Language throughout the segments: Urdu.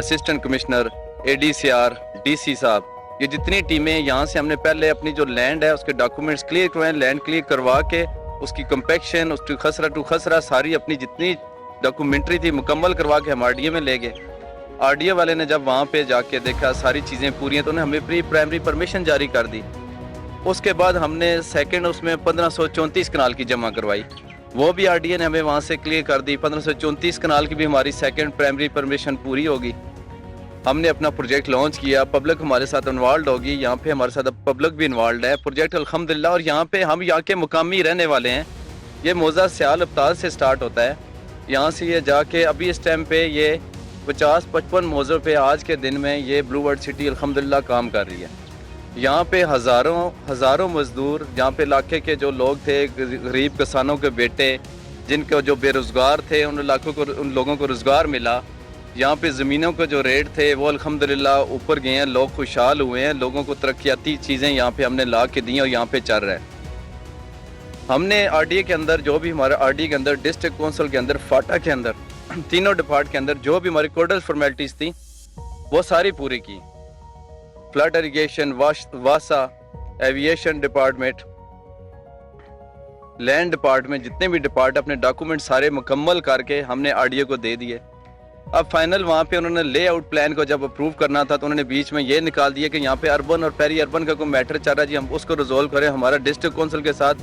اسسٹنٹ کمشنر, ADCR, DC صاحب, یہ جتنی ٹیمیں یہاں سے ہم نے پہلے اپنی جو لینڈ ہے اس کے ڈاکومنٹس کلیئر کروائے, لینڈ کلیئر کروا کے اس کی کمپیکشن, اس کی خسرہ ٹو خسرہ ساری اپنی جتنی ڈاکومنٹری تھی مکمل کروا کے ہم RDA میں لے گئے. RDA والے نے جب وہاں پہ جا کے دیکھا ساری چیزیں پوری ہیں تو انہیں ہمیں پری پرائمری پرمیشن جاری کر دی. اس کے بعد ہم نے سیکنڈ اس میں 1534 کنال کی جمع کروائی, وہ بھی RDA نے ہمیں وہاں سے کلیئر کر دی. 1534 کنال کی بھی ہماری سیکنڈ پرائمری پرمیشن پوری ہوگی. ہم نے اپنا پروجیکٹ لانچ کیا, پبلک ہمارے ساتھ انوالوڈ ہوگی, یہاں پہ ہمارے ساتھ پبلک بھی انوالوڈ ہے پروجیکٹ الحمدللہ. اور یہاں پہ ہم یہاں کے مقامی رہنے والے ہیں. یہ موضع سیال ابتال سے سٹارٹ ہوتا ہے, یہاں سے یہ جا کے ابھی اس ٹائم پہ یہ 50-55 موضوع پہ آج کے دن میں یہ بلو ورڈ سٹی الحمدللہ کام کر رہی ہے. یہاں پہ ہزاروں مزدور, یہاں پہ علاقے کے جو لوگ تھے, غریب کسانوں کے بیٹے جن کو جو بے روزگار تھے, ان لوگوں کو روزگار ملا. یہاں پہ زمینوں کے جو ریٹ تھے وہ الحمدللہ اوپر گئے ہیں, لوگ خوشحال ہوئے ہیں, لوگوں کو ترقیاتی چیزیں یہاں پہ ہم نے لا کے دی اور یہاں پہ چل رہا ہے. ہم نے RDA کے اندر جو بھی ہمارا RDA کے اندر, ڈسٹرکٹ کونسل کے اندر, فاٹا کے اندر, تینوں ڈپارٹ کے اندر جو بھی ہماری کوڈل فارمیلٹیز تھیں وہ ساری پوری کی. فلڈ اریگیشن, واسا, ایویشن ڈپارٹمنٹ, لینڈ ڈپارٹمنٹ, جتنے بھی ڈپارٹ اپنے ڈاکومنٹ سارے مکمل کر کے ہم نے RDA کو دے دیے. اب فائنل وہاں پہ انہوں نے لے آؤٹ پلان کو جب اپروو کرنا تھا تو انہوں نے بیچ میں یہ نکال دیا کہ یہاں پہ اربن اور پیری اربن کا کوئی میٹر چل رہا ہے, جی ہم اس کو ریزولو کریں. ہمارا ڈسٹرکٹ کونسل کے ساتھ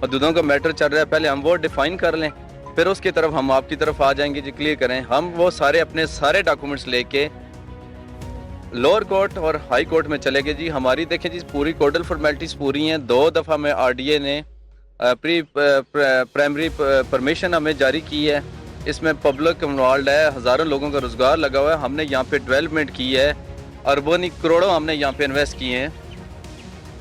حدودوں کا میٹر چل رہا ہے, پہلے ہم وہ ڈیفائن کر لیں, پھر اس کی طرف ہم آپ کی طرف آ جائیں گے, جی کلیئر کریں. ہم وہ سارے اپنے سارے ڈاکومنٹس لے کے لوور کورٹ اور ہائی کورٹ میں چلے گئے. جی ہماری دیکھیں جی پوری کوڈل فارمیلٹیز پوری ہیں. 2 دفعہ میں RDA نے پری پرائمری پرمیشن ہمیں جاری کی ہے. اس میں پبلک انوالوڈ ہے, ہزاروں لوگوں کا روزگار لگا ہوا ہے. ہم نے یہاں پہ ڈیولپمنٹ کی ہے, اربن کروڑوں ہم نے یہاں پہ انویسٹ کیے ہیں.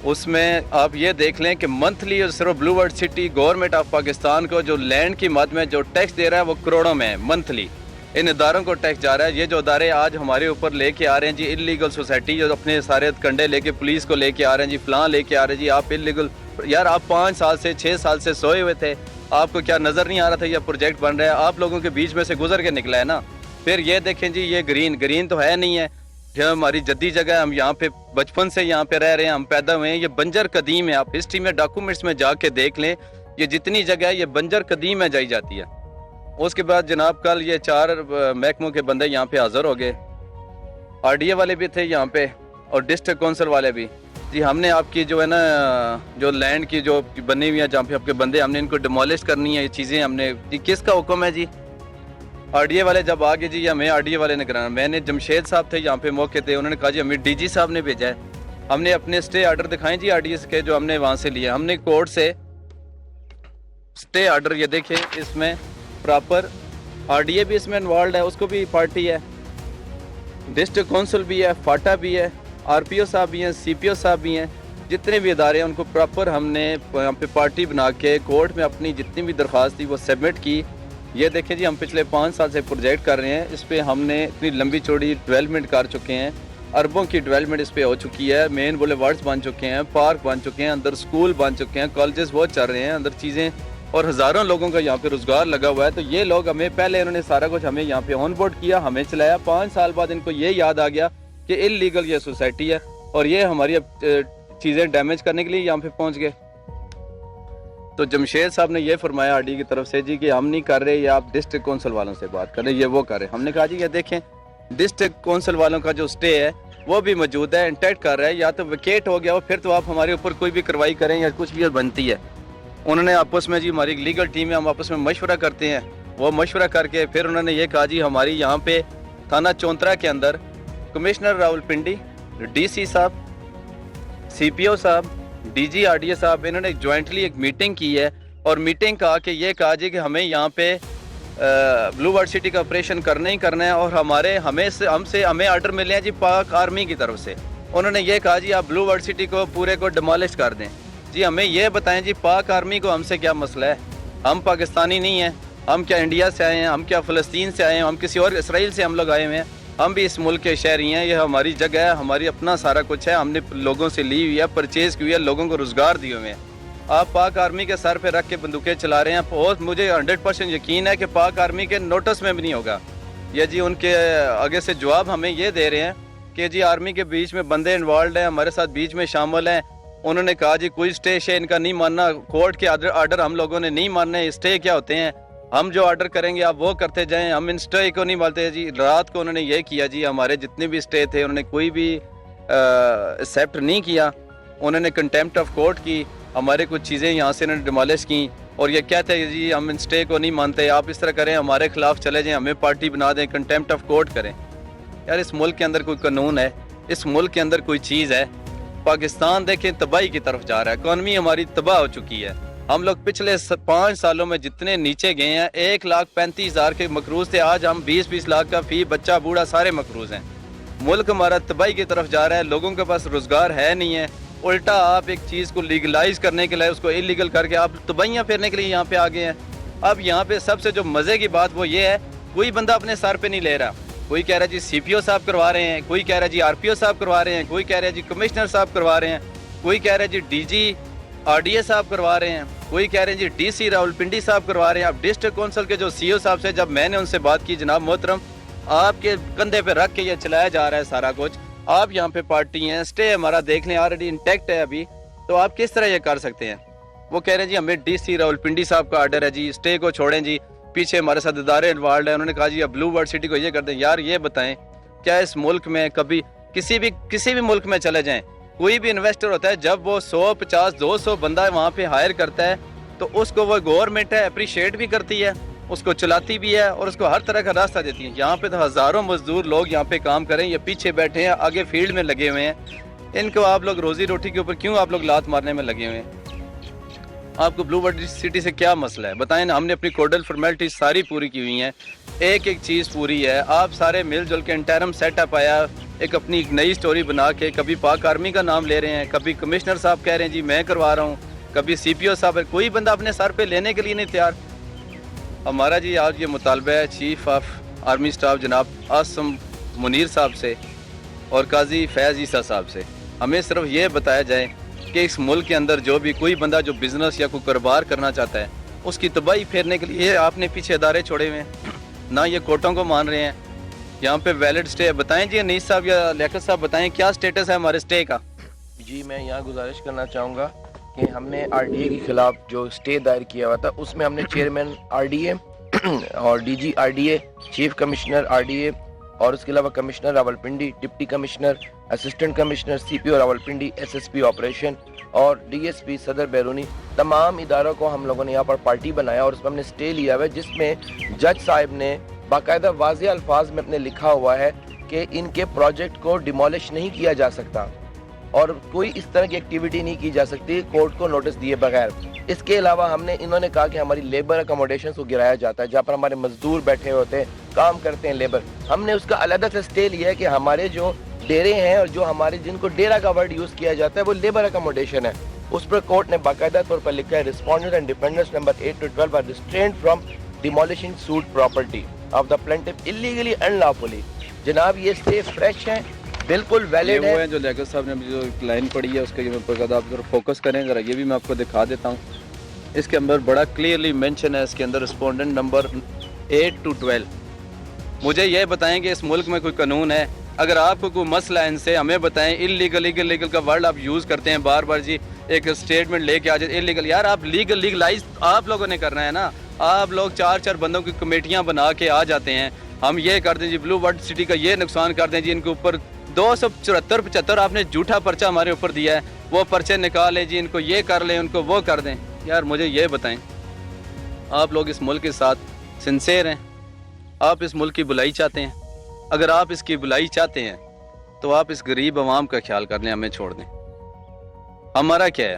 اس میں آپ یہ دیکھ لیں کہ منتھلی صرف Blue World City government of Pakistan کو جو لینڈ کی مد میں جو ٹیکس دے رہا ہے وہ کروڑوں میں ہے منتھلی. ان اداروں کو ٹیکس جا رہا ہے. یہ جو ادارے آج ہمارے اوپر لے کے آ رہے ہیں جی انلیگل سوسائٹی, جو اپنے سارے کنڈے لے کے پولیس کو لے کے آ رہے ہیں, جی فلاں لے کے آ رہے ہیں, جی آپ انلیگل. یار آپ 5 سال سے 6 سال سے سوئے ہوئے تھے, آپ کو کیا نظر نہیں آ رہا تھا یہ پروجیکٹ بن رہا ہے؟ آپ لوگوں کے بیچ میں سے گزر کے نکلا ہے نا. پھر یہ دیکھیں جی یہ گرین تو ہے نہیں ہے, یہ ہماری جدی جگہ ہے, ہم یہاں پہ بچپن سے یہاں پہ رہ رہے ہیں, ہم پیدا ہوئے ہیں. یہ بنجر قدیم ہے, آپ ہسٹری میں ڈاکومنٹس میں جا کے دیکھ لیں, یہ جتنی جگہ ہے یہ بنجر قدیم میں جائی جاتی ہے. اس کے بعد جناب کل یہ 4 محکموں کے بندے یہاں پہ حاضر ہو گئے, RDA والے بھی تھے یہاں پہ اور ڈسٹرکٹ کونسل والے بھی. جی ہم نے آپ کی جو ہے نا جو لینڈ کی جو بنی ہوئی ہے جہاں پہ آپ کے بندے, ہم نے ان کو ڈیمولش کرنی ہے یہ چیزیں. ہم نے جی کس کا حکم ہے جی؟ RDA والے جب آگے جی ہمیں RDA والے نے کرانا. میں نے جمشید صاحب تھے یہاں پہ موقع تھے, انہوں نے کہا جی ہمیں DG صاحب نے بھیجا ہے. ہم نے اپنے اسٹے آرڈر دکھائیں جی RDA کے جو ہم نے وہاں سے لیا. ہم نے کورٹ سے اسٹے آرڈر, یہ دیکھیں اس میں پراپر RDA بھی اس میں انوالوڈ ہے, اس کو بھی پارٹی ہے, ڈسٹرکٹ کونسل بھی ہے, فاٹا بھی ہے, RPO صاحب بھی ہیں, CPO صاحب بھی ہیں, جتنے بھی ادارے ہیں ان کو پراپر ہم نے یہاں پہ پارٹی بنا کے کورٹ میں اپنی جتنی بھی درخواست تھی وہ سبمٹ کی. یہ دیکھیں جی ہم پچھلے 5 سال سے پروجیکٹ کر رہے ہیں, اس پہ ہم نے اتنی لمبی چوڑی ڈیولپمنٹ کر چکے ہیں. اربوں کی ڈیولپمنٹ اس پہ ہو چکی ہے, مین بولے وارڈز بن چکے ہیں, پارک بن چکے ہیں, اندر سکول بن چکے ہیں, کالجز بہت چل رہے ہیں, اندر چیزیں, اور ہزاروں لوگوں کا یہاں پہ روزگار لگا ہوا ہے. تو یہ لوگ ہمیں پہلے انہوں نے سارا کچھ ہمیں یہاں پہ آن بورڈ کیا, ہمیں چلایا. 5 سال بعد ان کو یہ یاد آ گیا کہ انلیگل یہ سوسائٹی ہے اور یہ ہماری اب چیزیں ڈیمیج کرنے کے لیے یہاں پہ پہنچ گئے. تو جمشید صاحب نے یہ فرمایا RDA کی طرف سے جی کہ ہم نہیں کر رہے, یہ آپ ڈسٹرکٹ کونسل والوں سے بات کریں, یہ وہ کریں. ہم نے کہا جی یہ دیکھیں ڈسٹرکٹ کونسل والوں کا جو اسٹے ہے وہ بھی موجود ہے, انٹیکٹ کر رہا ہے, یا تو ویکیٹ ہو گیا ہو پھر تو آپ ہمارے اوپر کوئی بھی کارروائی کریں یا کچھ بھی بنتی ہے. انہوں نے آپس میں جی ہماری لیگل ٹیم ہے, ہم آپس میں مشورہ کرتے ہیں, وہ مشورہ کر کے پھر انہوں نے یہ کہا جی ہماری یہاں پہ تھانہ چونترا کے اندر کمشنر راولپنڈی, DC صاحب, CPO صاحب, DG RDA صاحب, انہوں نے جوائنٹلی ایک میٹنگ کی ہے اور میٹنگ کا کہ یہ کہا جی کہ ہمیں یہاں پہ بلو ورڈ سٹی کا آپریشن کرنا ہی کرنا ہے, اور ہمیں آرڈر ملے ہیں جی پاک آرمی کی طرف سے. انہوں نے یہ کہا جی آپ بلو ورڈ سٹی کو پورے کو ڈیمالش کر دیں. جی ہمیں یہ بتائیں جی پاک آرمی کو ہم سے کیا مسئلہ ہے؟ ہم پاکستانی نہیں ہیں, ہم کیا انڈیا سے آئے ہیں, ہم کیا فلسطین سے آئے ہیں, ہم کسی اور اسرائیل سے ہم لوگ آئے ہوئے ہیں؟ ہم بھی اس ملک کے شہری ہیں, یہ ہماری جگہ ہے, ہماری اپنا سارا کچھ ہے, ہم نے لوگوں سے لی ہوئی ہے, پرچیز کی ہوئی ہے, لوگوں کو روزگار دیے ہوئے ہیں. آپ پاک آرمی کے سر پہ رکھ کے بندوقیں چلا رہے ہیں, اور مجھے 100% یقین ہے کہ پاک آرمی کے نوٹس میں بھی نہیں ہوگا یہ جی ان کے آگے سے جواب ہمیں یہ دے رہے ہیں کہ جی آرمی کے بیچ میں بندے انوالوڈ ہیں، ہمارے ساتھ بیچ میں شامل ہیں. انہوں نے کہا جی کوئی اسٹے شے ان کا نہیں ماننا، کورٹ کے آرڈر ہم لوگوں نے نہیں ماننے. اسٹے کیا ہوتے ہیں؟ ہم جو آرڈر کریں گے آپ وہ کرتے جائیں، ہم ان اسٹے کو نہیں مانتے. جی رات کو انہوں نے یہ کیا جی، ہمارے جتنے بھی اسٹے تھے انہوں نے کوئی بھی ایکسیپٹ نہیں کیا. انہوں نے کنٹیمپٹ آف کورٹ کی، ہمارے کچھ چیزیں یہاں سے انہوں نے ڈیمالش کی اور یہ کہتے ہیں جی ہم ان اسٹے کو نہیں مانتے، آپ اس طرح کریں ہمارے خلاف چلے جائیں، ہمیں پارٹی بنا دیں، کنٹیمپٹ آف کورٹ کریں. یار اس ملک کے اندر کوئی قانون ہے؟ اس ملک کے اندر کوئی چیز ہے؟ پاکستان دیکھیں تباہی کی طرف جا رہا ہے، اکانومی ہماری تباہ ہو چکی ہے. ہم لوگ پچھلے 5 سالوں میں جتنے نیچے گئے ہیں، 1,35,000 کے مقروض تھے، آج ہم 20 لاکھ کا فی بچہ بوڑھا سارے مقروض ہیں. ملک ہمارا تباہی کی طرف جا رہا ہے، لوگوں کے پاس روزگار ہے نہیں ہے. الٹا آپ ایک چیز کو لیگلائز کرنے کے لیے اس کو انلیگل کر کے آپ تباہیاں پھیرنے کے لیے یہاں پہ آگے ہیں. اب یہاں پہ سب سے جو مزے کی بات وہ یہ ہے، کوئی بندہ اپنے سر پہ نہیں لے رہا. کوئی کہہ رہا ہے جی سی پی او صاحب کروا رہے ہیں، کوئی کہہ رہا ہے جی آر پی او صاحب کروا رہے ہیں، کوئی کہہ رہا ہے جی کمشنر صاحب کروا رہے ہیں، کوئی کہہ رہا ہے جی D G R D A صاحب کروا رہے ہیں، کوئی کہہ رہے ہیں جی ڈی سی راولپنڈی صاحب کروا رہے ہیں. اب ڈسٹرکٹ کونسل کے جو سی او صاحب سے جب میں نے ان سے بات کی، جناب محترم آپ کے کندھے پہ رکھ کے یہ چلایا جا رہا ہے سارا کچھ، آپ یہاں پہ پارٹی ہیں، اسٹے ہمارا دیکھ لیں آلریڈی انٹیکٹ ہے ابھی، تو آپ کس طرح یہ کر سکتے ہیں؟ وہ کہہ رہے ہیں جی ہمیں ڈی سی راولپنڈی صاحب کا آرڈر ہے جی، اسٹے کو چھوڑیں جی، پیچھے ہمارے ساتھ ادارے انوالوڈ ہیں. انہوں نے کہا جی اب بلو ورڈ سٹی کو یہ کر دیں. یار یہ بتائیں کیا اس ملک میں کبھی کسی بھی ملک میں چلے جائیں، کوئی بھی انویسٹر ہوتا ہے جب وہ 100 50 200 بندہ وہاں پہ ہائر کرتا ہے تو اس کو وہ گورنمنٹ ہے اپریشیٹ بھی کرتی ہے، اس کو چلاتی بھی ہے اور اس کو ہر طرح کا راستہ دیتی ہے. یہاں پہ تو ہزاروں مزدور لوگ یہاں پہ کام کریں، یہ پیچھے بیٹھے ہیں، آگے فیلڈ میں لگے ہوئے ہیں. ان کو آپ لوگ روزی روٹی کے اوپر کیوں آپ لوگ لات مارنے میں لگے ہوئے ہیں؟ آپ کو بلو ورڈ سٹی سے کیا مسئلہ ہے بتائیں نا؟ ہم نے اپنی کوڈل فارمیلٹی ساری پوری کی ہوئی ہیں، ایک چیز پوری ہے. آپ سارے مل جل کے انٹرم سیٹ اپ آیا، اپنی نئی سٹوری بنا کے کبھی پاک آرمی کا نام لے رہے ہیں، کبھی کمشنر صاحب کہہ رہے ہیں جی میں کروا رہا ہوں، کبھی سی پی او صاحب، کوئی بندہ اپنے سر پہ لینے کے لیے نہیں تیار. ہمارا جی آج یہ مطالبہ ہے چیف آف آرمی سٹاف جناب عاصم منیر صاحب سے اور قاضی فیض عیسیٰ صاحب سے، ہمیں صرف یہ بتایا جائے کہ اس ملک کے اندر جو بھی کوئی بندہ جو بزنس یا کوئی کاروبار کرنا چاہتا ہے اس کی تباہی پھیرنے کے لیے آپ نے پیچھے ادارے چھوڑے ہوئے ہیں، نہ یہ کورٹوں کو مان رہے ہیں. یہاں پہ ویلڈ اسٹے بتائیں جی انیس صاحب یا لیاقت صاحب بتائیں کیا سٹیٹس ہے ہمارے اسٹے کا؟ جی میں یہاں گزارش کرنا چاہوں گا کہ ہم نے آر ڈی اے کے خلاف جو اسٹے دائر کیا ہوا تھا اس میں ہم نے چیئرمین آر ڈی اے اور D G R D A, chief commissioner R D A اور اس کے علاوہ commissioner Rawalpindi, deputy commissioner, assistant commissioner, C P O Rawalpindi, S S P operation اور D S P Saddar Beruni, تمام اداروں کو ہم لوگوں نے یہاں پر پارٹی بنایا اور اس میں ہم نے اسٹے لیا ہوا ہے، جس میں جج صاحب نے باقاعدہ واضح الفاظ میں اپنے لکھا ہوا ہے کہ ان کے پروجیکٹ کو ڈیمولش نہیں کیا جا سکتا اور کوئی اس طرح کی ایکٹیویٹی نہیں کی جا سکتی کورٹ کو نوٹس دیے بغیر. اس کے علاوہ انہوں نے کہا کہ ہماری لیبر اکوموڈیشنز کو گرایا جاتا ہے، جہاں پر ہمارے مزدور بیٹھے ہوتے ہیں، کام کرتے ہیں لیبر. ہم نے اس کا علیحدہ سے اسٹے لیا ہے کہ ہمارے جو ڈیرے ہیں اور جو ہمارے جن کو ڈیرا کا ورڈ یوز کیا جاتا ہے وہ لیبر اکوموڈیشن ہے. اس پر کورٹ نے باقاعدہ طور پر لکھا ہے respondent and ڈیفینڈنٹس number 8 to 12 are restrained from demolishing suit property of the plaintiff illegally and lawfully. جناب یہ اسٹے فریش ہے، بالکل ویلڈ ہے. جو لیاقت صاحب نے جو لائن پڑھی ہے اس کے اوپر آپ ذرا فوکس کریں، ذرا یہ بھی میں آپ کو دکھا دیتا ہوں. اس کے اندر بڑا کلیئرلی مینشن ہے، اس کے اندر رسپونڈنٹ نمبر 8 to 12. مجھے یہ بتائیں کہ اس ملک میں کوئی قانون ہے؟ اگر آپ کو کوئی مسئلہ ہے ان سے ہمیں بتائیں. لیگل کا ورڈ آپ یوز کرتے ہیں بار بار جی، ایک اسٹیٹمنٹ لے کے آ جائے انلیگل. یار آپ لیگلائز آپ لوگوں نے کرنا ہے نا. آپ لوگ 4 بندوں کی کمیٹیاں بنا کے آ جاتے ہیں، ہم یہ کر دیں جی بلو ورڈ سٹی کا یہ نقصان کر دیں جی، ان کے اوپر 274-75 آپ نے جھوٹا پرچہ ہمارے اوپر دیا ہے، وہ پرچے نکالیں جی، ان کو یہ کر لیں، ان کو وہ کر دیں. یار مجھے یہ بتائیں آپ لوگ اس ملک کے ساتھ سنسیئر ہیں؟ آپ اس ملک کی بھلائی چاہتے ہیں؟ اگر آپ اس کی بھلائی چاہتے ہیں تو آپ اس غریب عوام کا خیال کر لیں، ہمیں چھوڑ دیں. ہمارا کیا ہے؟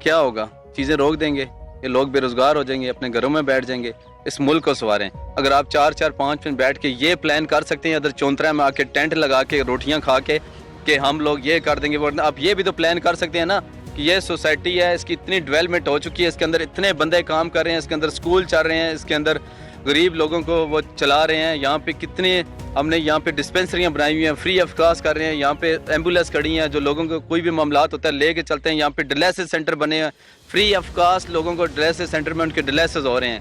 کیا ہوگا؟ چیزیں روک دیں گے، یہ لوگ بے روزگار ہو جائیں گے، اپنے گھروں میں بیٹھ جائیں گے. اس ملک کو سواریں. اگر آپ 4-5 منٹ بیٹھ کے یہ پلان کر سکتے ہیں ادھر چونترا میں آ کے ٹینٹ لگا کے روٹیاں کھا کے کہ ہم لوگ یہ کر دیں گے، آپ یہ بھی تو پلان کر سکتے ہیں نا کہ یہ سوسائٹی ہے، اس کی اتنی ڈیولپمنٹ ہو چکی ہے، اس کے اندر اتنے بندے کام کر رہے ہیں، اس کے اندر سکول چل رہے ہیں، اس کے اندر غریب لوگوں کو وہ چلا رہے ہیں. یہاں پہ کتنے ہم نے یہاں پہ ڈسپینسریاں بنائی ہوئی ہیں، فری آف کاسٹ کر رہے ہیں. یہاں پہ ایمبولینس کھڑی ہیں جو لوگوں کو کوئی بھی معاملات ہوتا ہے لے کے چلتے ہیں. یہاں پہ ڈیلیسس سینٹر بنے ہیں، فری آف کاسٹ لوگوں کو ڈیلیسس سینٹر میں ان کے ڈیلیسس ہو رہے ہیں.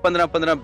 15-15,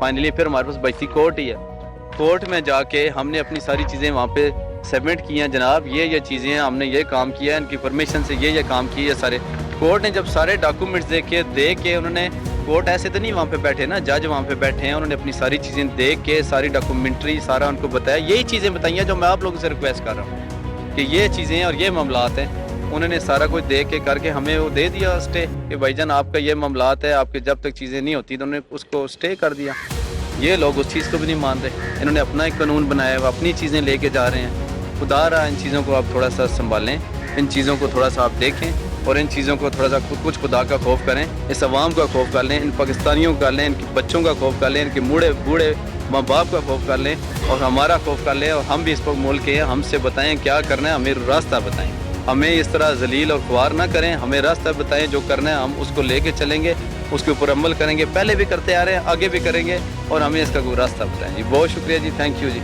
فائنلی پھر ہمارے پاس بائسی کورٹ ہی ہے. کورٹ میں جا کے ہم نے اپنی ساری چیزیں وہاں پہ سبمٹ کی ہیں. جناب یہ چیزیں ہیں, ہم نے یہ کام کیا ہے, ان کی پرمیشن سے یہ کام کیا ہے سارے. کورٹ نے جب سارے ڈاکومنٹس دیکھ کے انہوں نے, کورٹ ایسے تو نہیں وہاں پہ بیٹھے نا, جج وہاں پہ بیٹھے ہیں, انہوں نے اپنی ساری چیزیں دیکھ کے ساری ڈاکومنٹری سارا ان کو بتایا. یہی چیزیں بتائی ہیں جو میں آپ لوگوں سے ریکویسٹ کر رہا ہوں کہ یہ چیزیں ہیں اور یہ معاملات ہیں. انہوں نے سارا کچھ دیکھ کے کر کے ہمیں وہ دے دیا اسٹے کہ بھائی جان آپ کا یہ معاملات ہے, آپ کے جب تک چیزیں نہیں ہوتی تو انہوں نے اس کو اسٹے کر دیا. یہ لوگ اس چیز کو بھی نہیں مان رہے, انہوں نے اپنا ایک قانون بنایا, وہ اپنی چیزیں لے کے جا رہے ہیں. خدا رہا ان چیزوں کو آپ تھوڑا سا سنبھالیں, ان چیزوں کو تھوڑا سا آپ دیکھیں اور ان چیزوں کو تھوڑا سا کچھ خدا کا خوف کریں. اس عوام کا خوف کر لیں, ان پاکستانیوں کا کر لیں, ان کے بچوں کا خوف کر لیں, ان کے بوڑھے ماں باپ کا خوف کر لیں اور ہمارا خوف کر لیں. اور ہم بھی اس پر ملک ہیں, ہم سے بتائیں کیا کرنا ہے, ہمیں راستہ بتائیں, ہمیں اس طرح ذلیل اور خوار نہ کریں, ہمیں راستہ بتائیں. جو کرنا ہے ہم اس کو لے کے چلیں گے, اس کے اوپر عمل کریں گے. پہلے بھی کرتے آ رہے ہیں, آگے بھی کریں گے, اور ہمیں اس کا کوئی راستہ بتائیں. جی بہت شکریہ جی, تھینک یو جی.